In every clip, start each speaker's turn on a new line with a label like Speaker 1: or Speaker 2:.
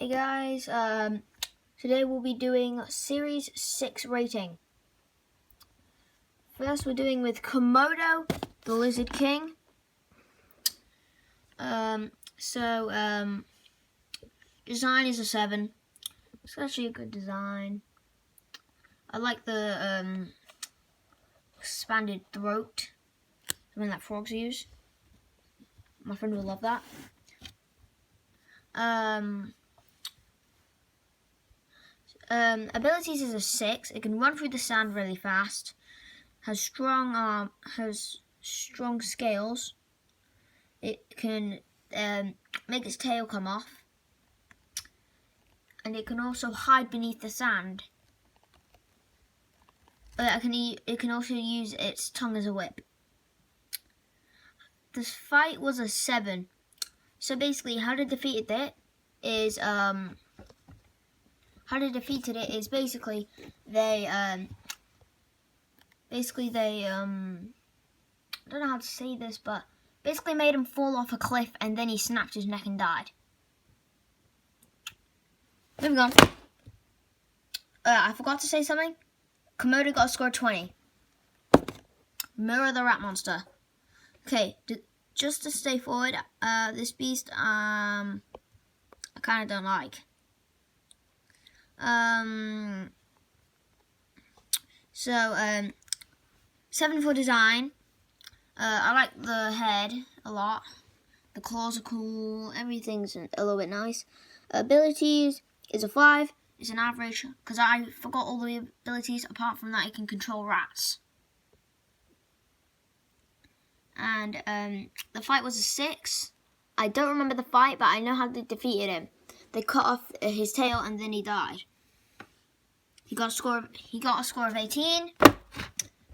Speaker 1: Hey guys, today we'll be doing Series 6 rating. First we're doing with Komodo, the Lizard King. Design is a 7. It's actually a good design. I like the expanded throat, something that frogs use. My friend will love that. Abilities is a 6. It can run through the sand really fast. Has strong scales. It can make its tail come off, and it can also hide beneath the sand. It can also use its tongue as a whip. This fight was a 7. So basically, how they defeated it is basically they I don't know how to say this, but basically made him fall off a cliff, and then he snapped his neck and died. Moving on. I forgot to say something. Komodo got a score of 20. Mirror the rat monster. Okay, just to stay forward, this beast I kind of don't like. 7 for design. I like the head a lot. The claws are cool. Everything's a little bit nice. Abilities is a 5. It's an average because I forgot all the abilities. Apart from that, it can control rats. And the fight was a 6. I don't remember the fight, but I know how they defeated him. They cut off his tail and then he died. He got a score of 18.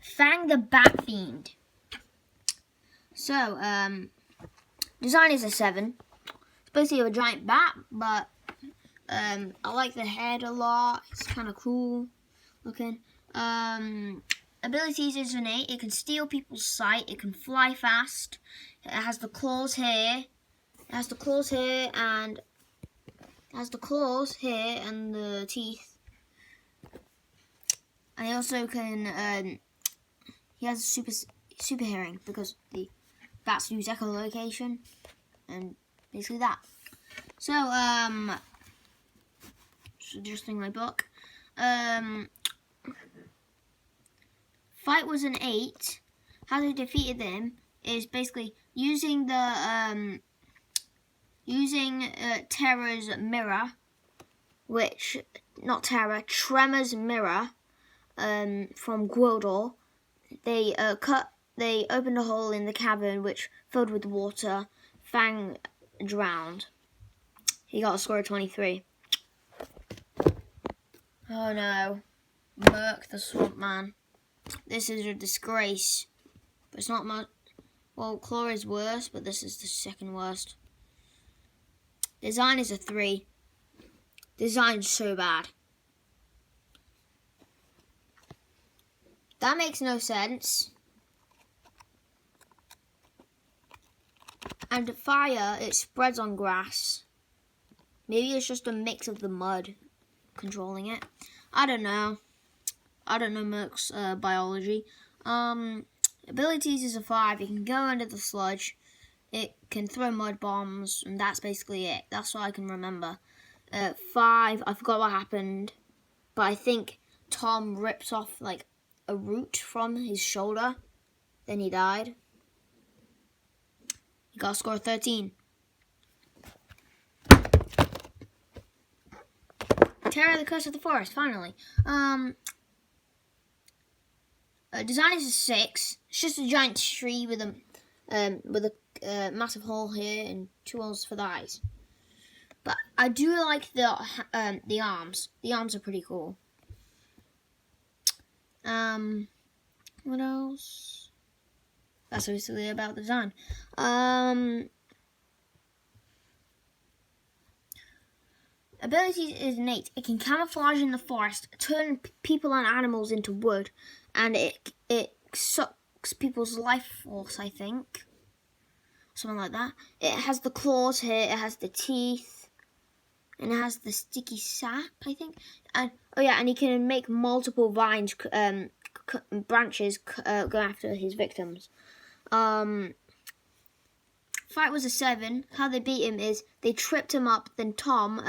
Speaker 1: Fang the Bat Fiend. So, design is a 7. It's basically a giant bat, but I like the head a lot. It's kind of cool looking. Abilities is an 8. It can steal people's sight. It can fly fast. It has the claws here. And the teeth. And he also can. He has super hearing because the bats use echolocation, and basically that. So just in my book. Fight was an 8. How they defeated them is basically using the Terra's mirror, Tremor's mirror from Gwildor. They opened a hole in the cavern which filled with water. Fang drowned. He got a score of 23. Oh no, Merc the Swamp Man. This is a disgrace. But it's not much. Well, Claw is worse, but this is the second worst. Design is a 3. Design's so bad. That makes no sense. And fire, it spreads on grass. Maybe it's just a mix of the mud controlling it. I don't know Merc's biology. Abilities is a 5. It can go under the sludge. It can throw mud bombs, and that's basically it. That's what I can remember. 5, I forgot what happened, but I think Tom ripped off like a root from his shoulder, then he died. He got a score of 13. Terra, the Curse of the Forest, finally. Design is a 6. It's just a giant tree with a massive hole here and 2 holes for the eyes. But I do like the arms. The arms are pretty cool. What else? That's basically about the design. Abilities is an 8. It can camouflage in the forest, turn people and animals into wood, and it sucks people's life force, I think. Something like that. It has the claws here, it has the teeth, and it has the sticky sap, I think. And oh yeah, and he can make multiple vines, branches go after his victims. Fight was a 7. How they beat him is they tripped him up. Then Tom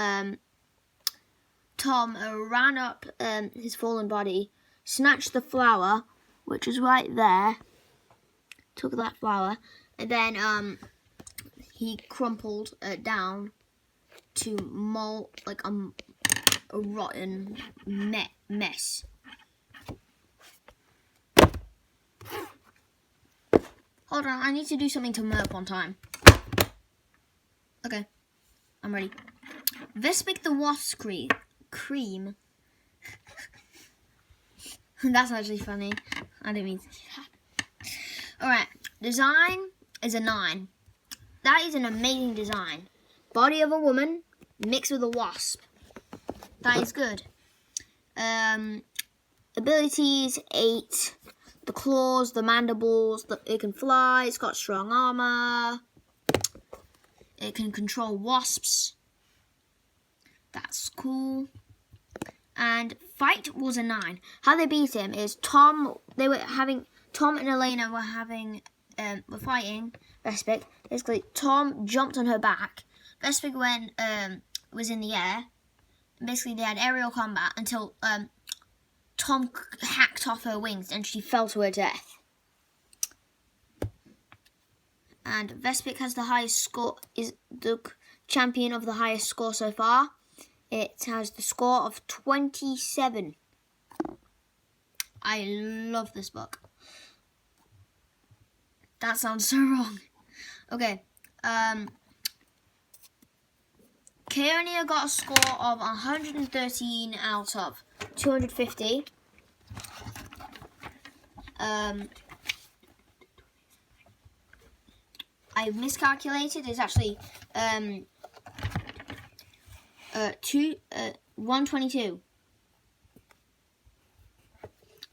Speaker 1: ran up his fallen body, snatched the flower, which was right there. Took that flower, and then he crumpled down to mold like a rotten mess. Hold on, I need to do something to Merc one time. Okay, I'm ready. Vespic the Wasp cream. That's actually funny. I didn't mean to do that. Alright, design is a 9. That is an amazing design. Body of a woman mixed with a wasp. That is good. Abilities 8. The claws, the mandibles, it can fly, it's got strong armor. It can control wasps. That's cool. And fight was a 9. How they beat him is Tom and Elena were fighting Vespic. Basically, Tom jumped on her back. Vespic was in the air. Basically, they had aerial combat until Tom hacked off her wings and she fell to her death. And Vespic has the highest score, is the champion of the highest score so far. It has the score of 27. I love this book. That sounds so wrong. Okay. Keonia got a score of 113 out of 250. I miscalculated. It's actually 122.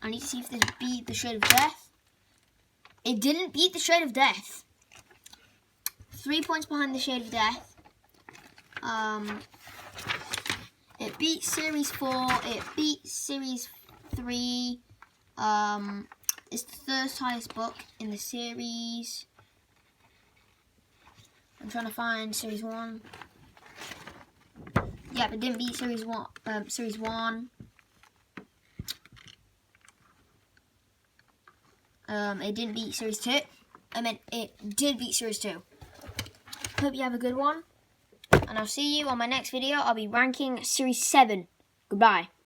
Speaker 1: I need to see if this beat the Shade of Death. It didn't beat the Shade of Death. 3 points behind the Shade of Death. It beat Series 4. It beat Series 3. It's the third highest book in the series. I'm trying to find Series 1. Yeah, it didn't beat Series 1. Series 1. It didn't beat Series 2. I mean, it did beat Series 2. Hope you have a good one. And I'll see you on my next video. I'll be ranking Series 7. Goodbye.